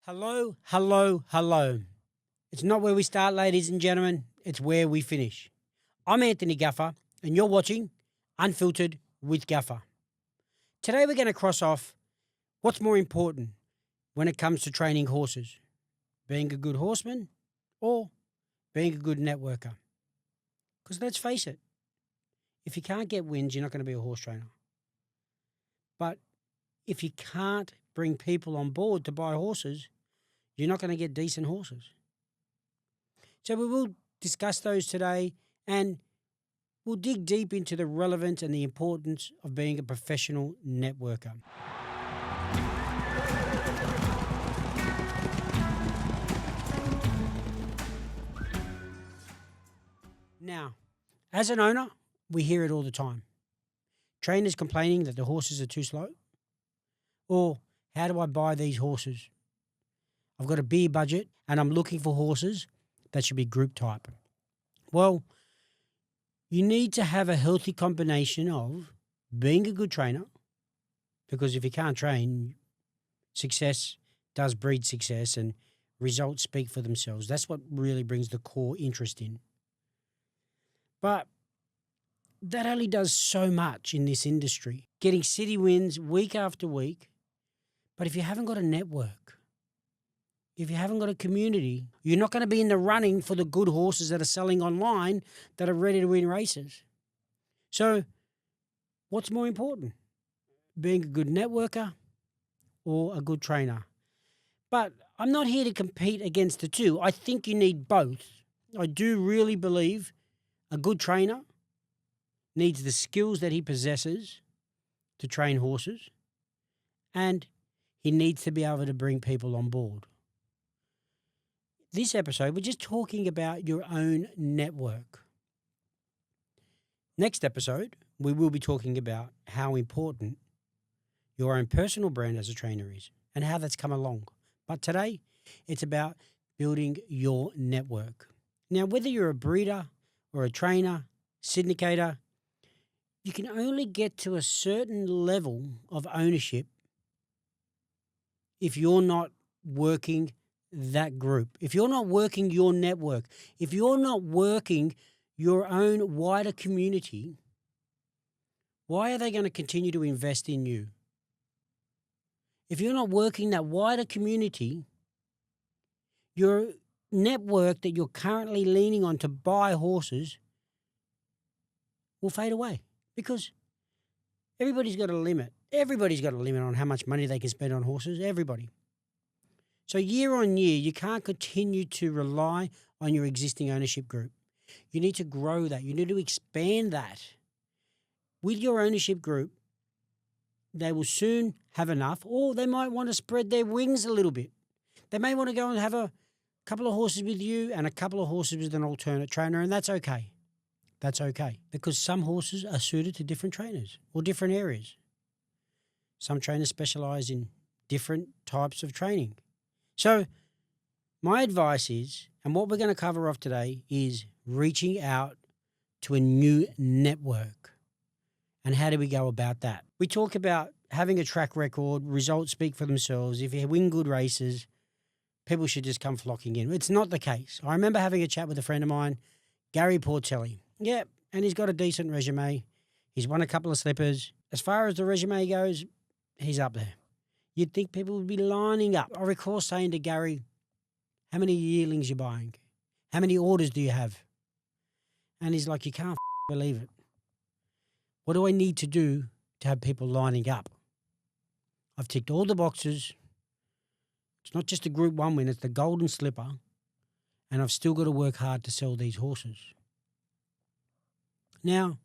Hello, hello, hello. It's not where we start, ladies and gentlemen. It's where we finish. I'm Anthony Gafa, and you're watching Unfiltered with Gafa. Today, we're going to cross off what's more important when it comes to training horses, being a good horseman or being a good networker. Because let's face it, if you can't get wins, you're not going to be a horse trainer. But if you can't bring people on board to buy horses, you're not going to get decent horses. So we will discuss those today, and we'll dig deep into the relevance and the importance of being a professional networker. Now, as an owner, we hear it all the time. Trainers complaining that the horses are too slow. Or, how do I buy these horses? I've got a beer budget and I'm looking for horses that should be group type. Well, you need to have a healthy combination of being a good trainer, because if you can't train, success does breed success and results speak for themselves. That's what really brings the core interest in. But that only does so much in this industry, getting city wins week after week. But if you haven't got a network, if you haven't got a community, you're not going to be in the running for the good horses that are selling online that are ready to win races. So what's more important? Being a good networker or a good trainer? But I'm not here to compete against the two. I think you need both. I do really believe a good trainer needs the skills that he possesses to train horses, and he needs to be able to bring people on board. This episode, we're just talking about your own network. Next episode, we will be talking about how important your own personal brand as a trainer is and how that's come along. But today, it's about building your network. Now, whether you're a breeder or a trainer, syndicator, you can only get to a certain level of ownership if you're not working that group, if you're not working your network, if you're not working your own wider community, why are they going to continue to invest in you? If you're not working that wider community, your network that you're currently leaning on to buy horses will fade away, because everybody's got a limit. Everybody's got a limit on how much money they can spend on horses, everybody. So year on year, you can't continue to rely on your existing ownership group. You need to grow that. You need to expand that. With your ownership group, they will soon have enough, or they might want to spread their wings a little bit. They may want to go and have a couple of horses with you and a couple of horses with an alternate trainer, and that's okay. That's okay, because some horses are suited to different trainers or different areas. Some trainers specialize in different types of training. So my advice is, and what we're going to cover off today, is reaching out to a new network. And how do we go about that? We talk about having a track record, results speak for themselves. If you win good races, people should just come flocking in. It's not the case. I remember having a chat with a friend of mine, Gary Portelli. Yeah, and he's got a decent resume. He's won a couple of slippers. As far as the resume goes, he's up there. You'd think people would be lining up. I recall saying to Gary, how many yearlings you buying? How many orders do you have? And he's like, you can't believe it. What do I need to do to have people lining up? I've ticked all the boxes. It's not just a Group 1 win, it's the golden slipper. And I've still got to work hard to sell these horses. Now,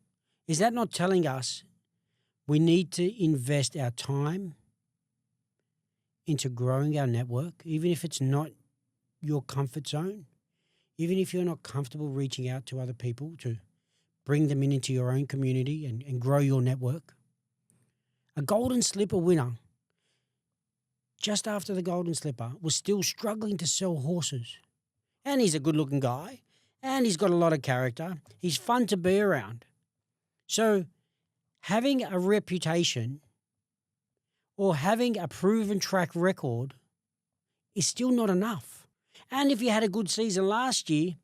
is that not telling us we need to invest our time into growing our network, even if it's not your comfort zone, even if you're not comfortable reaching out to other people to bring them into your own community and grow your network? A golden slipper winner, just after the golden slipper, was still struggling to sell horses. And he's a good-looking guy, and he's got a lot of character. He's fun to be around. So having a reputation or having a proven track record is still not enough. And if you had a good season last year,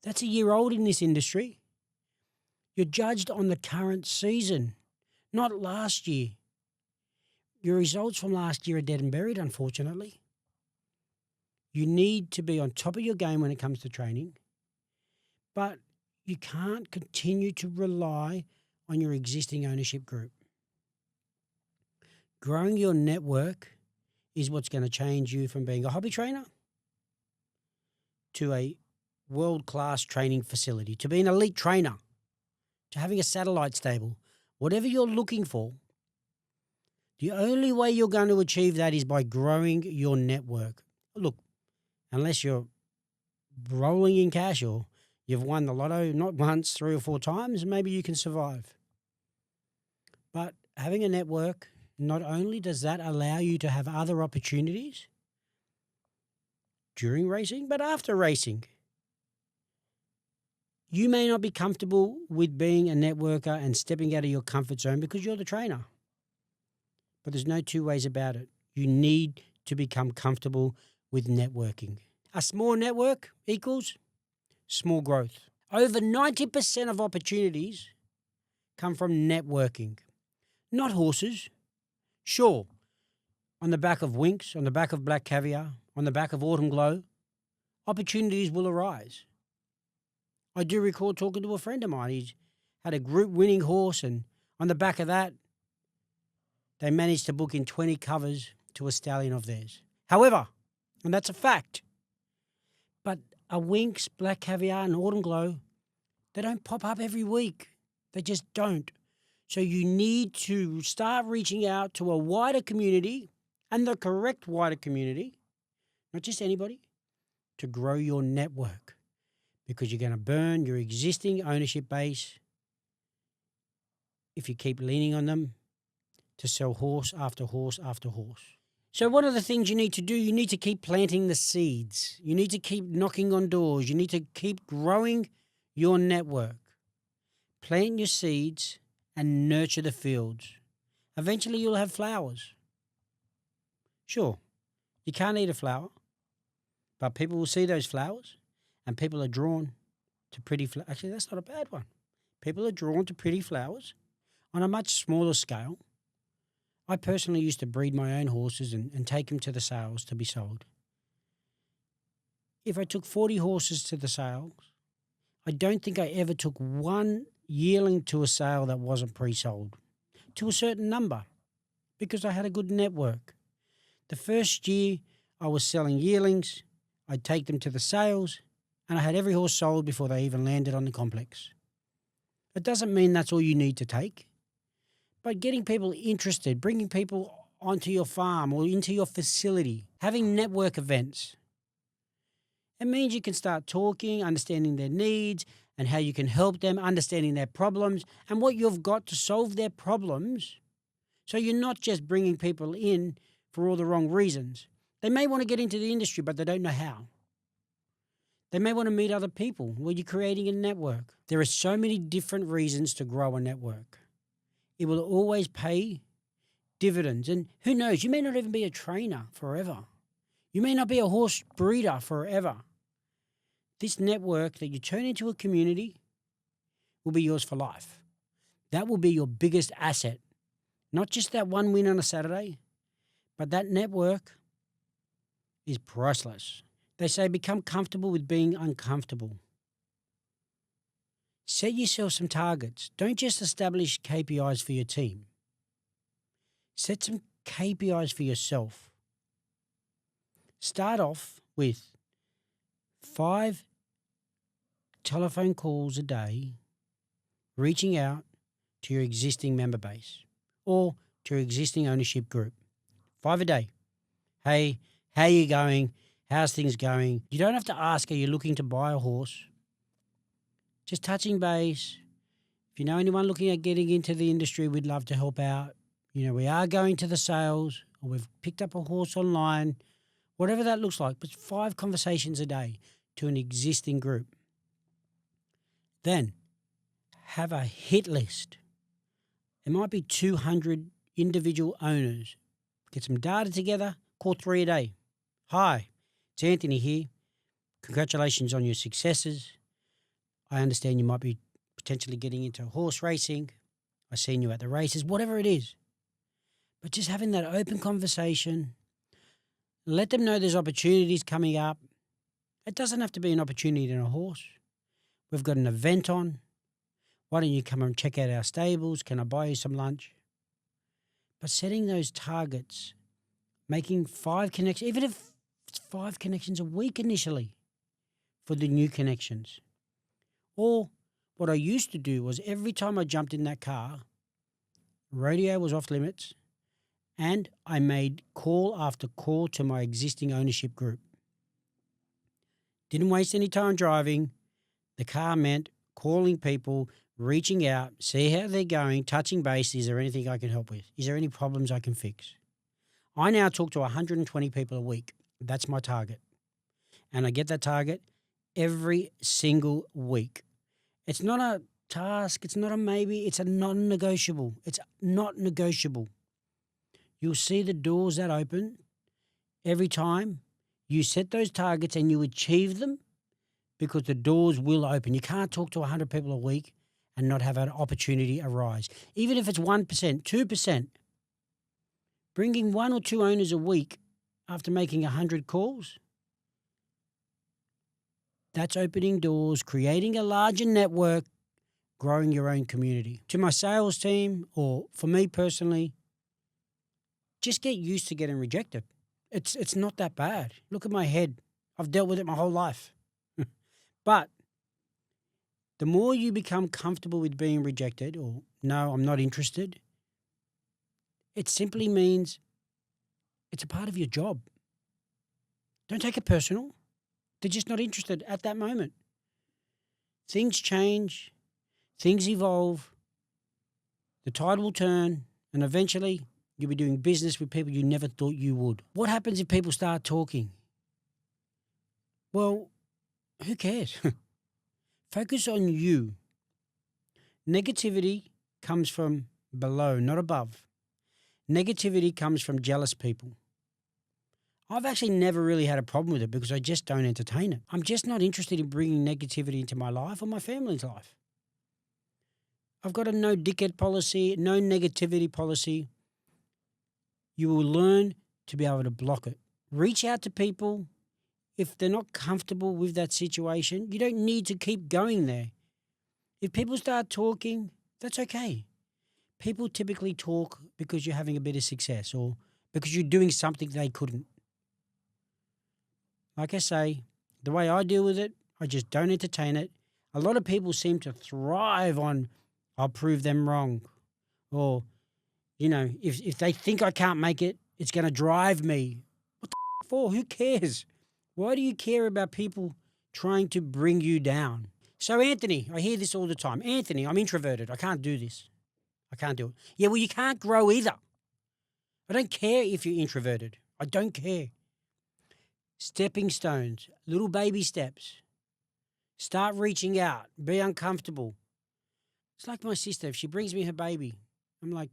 that's a year old in this industry. You're judged on the current season, not last year. Your results from last year are dead and buried, unfortunately. You need to be on top of your game when it comes to training, but you can't continue to rely on your existing ownership group. Growing your network is what's going to change you from being a hobby trainer to a world-class training facility, to be an elite trainer, to having a satellite stable. Whatever you're looking for, the only way you're going to achieve that is by growing your network. Look, unless you're rolling in cash or you've won the lotto not once, 3 or 4 times, maybe you can survive. But having a network, not only does that allow you to have other opportunities during racing, but after racing. You may not be comfortable with being a networker and stepping out of your comfort zone because you're the trainer. But there's no two ways about it. You need to become comfortable with networking. A small network equals small growth. Over 90% of opportunities come from networking, not horses. Sure, on the back of Winx, on the back of Black Caviar, on the back of Autumn Glow, opportunities will arise. I do recall talking to a friend of mine. He had a group winning horse, and on the back of that, they managed to book in 20 covers to a stallion of theirs. However, and that's a fact, but a Winx, Black Caviar, and Autumn Glow, they don't pop up every week. They just don't. So you need to start reaching out to a wider community, and the correct wider community, not just anybody, to grow your network, because you're going to burn your existing ownership base if you keep leaning on them to sell horse after horse after horse. So one of the things you need to do, you need to keep planting the seeds. You need to keep knocking on doors. You need to keep growing your network. Plant your seeds and nurture the fields. Eventually you'll have flowers. Sure, you can't eat a flower, but people will see those flowers and people are drawn to pretty flowers. Actually, that's not a bad one. People are drawn to pretty flowers on a much smaller scale. I personally used to breed my own horses and take them to the sales to be sold. If I took 40 horses to the sales, I don't think I ever took one yearling to a sale that wasn't pre-sold to a certain number, because I had a good network. The first year I was selling yearlings, I'd take them to the sales, and I had every horse sold before they even landed on the complex. It doesn't mean that's all you need to take, but getting people interested, bringing people onto your farm or into your facility, having network events, it means you can start talking, understanding their needs and how you can help them, understanding their problems and what you've got to solve their problems. So you're not just bringing people in for all the wrong reasons. They may want to get into the industry, but they don't know how. They may want to meet other people. Well, you're creating a network. There are so many different reasons to grow a network. It will always pay dividends. And who knows, you may not even be a trainer forever. You may not be a horse breeder forever. This network that you turn into a community will be yours for life. That will be your biggest asset. Not just that one win on a Saturday, but that network is priceless. They say become comfortable with being uncomfortable. Set yourself some targets. Don't just establish KPIs for your team. Set some KPIs for yourself. Start off with 5 telephone calls a day, reaching out to your existing member base or to your existing ownership group. 5 a day. Hey, how are you going? How's things going? You don't have to ask, are you looking to buy a horse? Just touching base. If you know anyone looking at getting into the industry, we'd love to help out. You know, we are going to the sales, or we've picked up a horse online, whatever that looks like. But 5 conversations a day to an existing group. Then have a hit list. It might be 200 individual owners. Get some data together, call 3 a day. Hi, it's Anthony here. Congratulations on your successes. I understand you might be potentially getting into horse racing. I've seen you at the races, whatever it is. But just having that open conversation, let them know there's opportunities coming up. It doesn't have to be an opportunity in a horse. We've got an event on. Why don't you come and check out our stables? Can I buy you some lunch? But setting those targets, making 5 connections, even if it's 5 connections a week initially for the new connections. Or what I used to do was every time I jumped in that car, radio was off limits, and I made call after call to my existing ownership group. Didn't waste any time driving. The car meant calling people, reaching out, see how they're going, touching base. Is there anything I can help with? Is there any problems I can fix? I now talk to 120 people a week. That's my target. And I get that target every single week. It's not a task. It's not a maybe. It's a non-negotiable. It's not negotiable. You'll see the doors that open every time you set those targets and you achieve them, because the doors will open. You can't talk to 100 people a week and not have an opportunity arise. Even if it's 1%, 2%, bringing 1 or 2 owners a week after making 100 calls, that's opening doors, creating a larger network, growing your own community. To my sales team, or for me personally, just get used to getting rejected. It's not that bad. Look at my head. I've dealt with it my whole life. But the more you become comfortable with being rejected, or no, I'm not interested, it simply means it's a part of your job. Don't take it personal. They're just not interested at that moment. Things change, things evolve, the tide will turn, and eventually you'll be doing business with people you never thought you would. What happens if people start talking? Well, who cares? Focus on you. Negativity comes from below, not above. Negativity comes from jealous people. I've actually never really had a problem with it because I just don't entertain it. I'm just not interested in bringing negativity into my life or my family's life. I've got a no dickhead policy, no negativity policy. You will learn to be able to block it. Reach out to people. If they're not comfortable with that situation, you don't need to keep going there. If people start talking, that's okay. People typically talk because you're having a bit of success or because you're doing something they couldn't. Like I say, the way I deal with it, I just don't entertain it. A lot of people seem to thrive on, I'll prove them wrong. Or, if they think I can't make it, it's going to drive me. What the for? Who cares? Why do you care about people trying to bring you down? So, Anthony, I hear this all the time. Anthony, I'm introverted. I can't do this. I can't do it. Yeah, well, you can't grow either. I don't care if you're introverted. I don't care. Stepping stones, little baby steps. Start reaching out. Be uncomfortable. It's like my sister. If she brings me her baby, I'm like,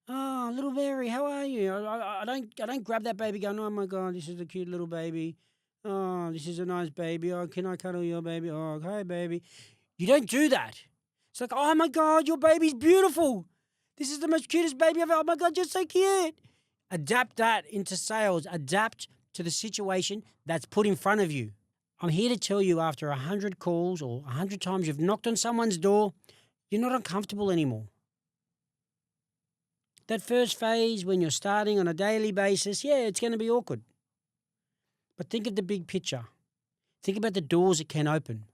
oh, little Mary, how are you? I don't grab that baby going, oh, my God, this is a cute little baby. Oh, this is a nice baby. Oh, can I cuddle your baby? Oh, okay, baby. You don't do that. It's like, oh, my God, your baby's beautiful. This is the most cutest baby ever. Oh, my God, you're so cute. Adapt that into sales. Adapt to the situation that's put in front of you. I'm here to tell you, after 100 calls or 100 times you've knocked on someone's door, you're not uncomfortable anymore. That first phase when you're starting on a daily basis, yeah, it's going to be awkward. But think of the big picture. Think about the doors it can open.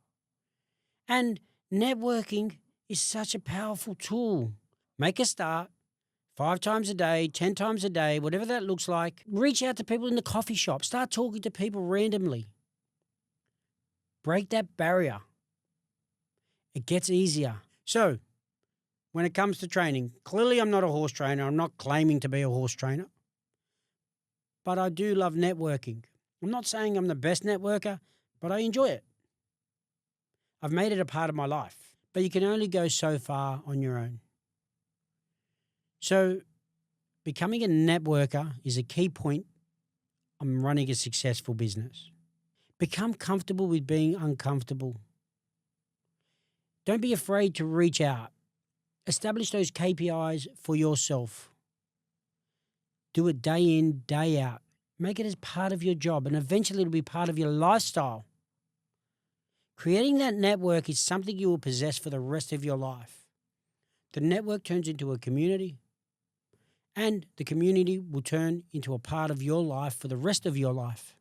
And networking is such a powerful tool. Make a start 5 times a day, 10 times a day, whatever that looks like. Reach out to people in the coffee shop. Start talking to people randomly. Break that barrier. It gets easier. So, when it comes to training, clearly I'm not a horse trainer. I'm not claiming to be a horse trainer. But I do love networking. I'm not saying I'm the best networker, but I enjoy it. I've made it a part of my life. But you can only go so far on your own. So, becoming a networker is a key point I'm running a successful business. Become comfortable with being uncomfortable. Don't be afraid to reach out. Establish those KPIs for yourself. Do it day in, day out. Make it as part of your job, and eventually it'll be part of your lifestyle. Creating that network is something you will possess for the rest of your life. The network turns into a community, and the community will turn into a part of your life for the rest of your life.